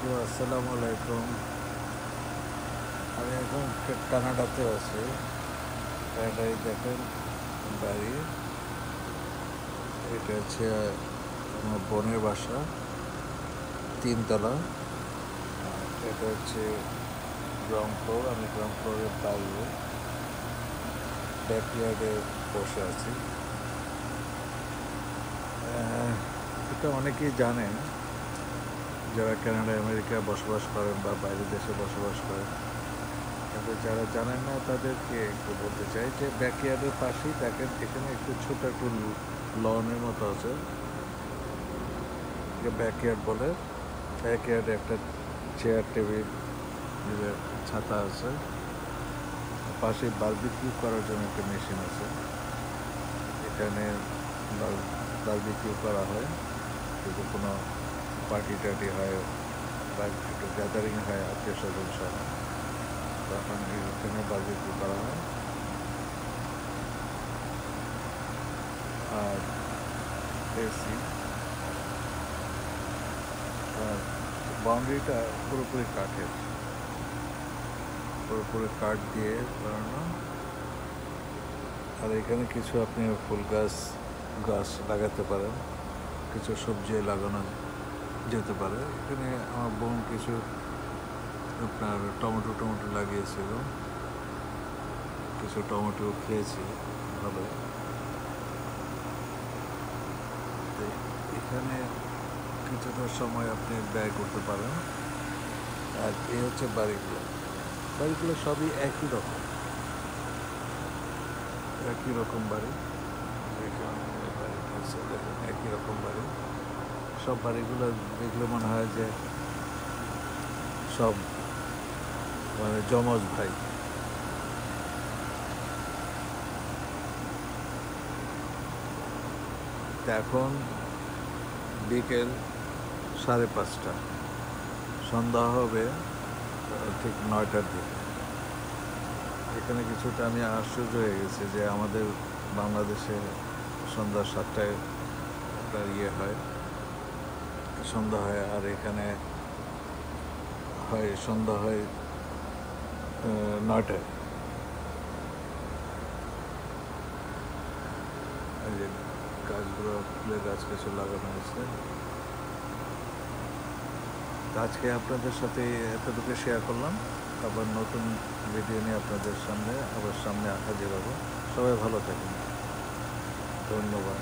তো আসসালামু আলাইকুম। আমি এখন কানাডাতে আছি। কানাডায় দেখেন বাড়ি, এটা হচ্ছে আমার বোনের বাসা, 3 তলা। এটা হচ্ছে গ্রাউন্ড ফ্লোর। আমি গ্রাউন্ড ফ্লোরের বাইরে ব্যাকইয়ার্ডে বসে আছি। এটা অনেকেই জানেন যারা কানাডা আমেরিকায় বসবাস করেন বা বাইরের দেশে বসবাস করেন, কিন্তু যারা জানেন না তাদেরকে একটু বলতে চাই যে ব্যাকইয়ার্ডের পাশেই দেখেন এখানে একটু ছোট একটু লনের মতো আছে, ব্যাকইয়ার্ড বলে। ব্যাকইয়ার্ডে একটা চেয়ার টেবিল, ছাতা আছে, পাশে বারবিকিউ করার জন্য একটা মেশিন আছে। এখানে বারবিকিউ করা হয় যদি কোনো পার্টি টার্টি হয় বা একটু গ্যাদারিং হয় আত্মীয় স্বজন সহ, তখন এখানে বারবিকিউ করা হয়। আর এসি, আর বাউন্ডারিটা পুরোপুরি কাঠের, পুরোপুরি কাঠ দিয়ে বানানো। আর এখানে কিছু আপনি ফুল গাছ লাগাতে পারেন, কিছু সবজি লাগানো যেতে পারে। এখানে আমার বোন কিছু আপনার টমেটো লাগিয়েছিল, কিছু টমেটো খেয়েছি ভালো। এখানে কিছুটা সময় আপনি ব্যয় করতে পারেন। আর এই হচ্ছে বাড়িগুলো সবই একই রকম বাড়ি। একই রকম বাড়ি, সব বাড়িগুলো দেখলে মনে হয় যে সব মানে যমজ ভাই। এখন বিকেল 5:30, সন্ধ্যা হবে ঠিক 9টার দিকে। এখানে কিছুটা আমি আশ্চর্য হয়ে গেছি যে আমাদের বাংলাদেশে সন্ধ্যা 7টায় একটা সন্ধ্যা হয়, আর এখানে সন্ধ্যা হয় 9টায়। এই যে গাছগুলো, ফুলের গাছ কিছু লাগানো হয়েছে। আজকে আপনাদের সাথে এতটুকু শেয়ার করলাম। আবার নতুন ভিডিও নিয়ে আপনাদের সামনে হাজির হব। সবাই ভালো থাকুন, ধন্যবাদ।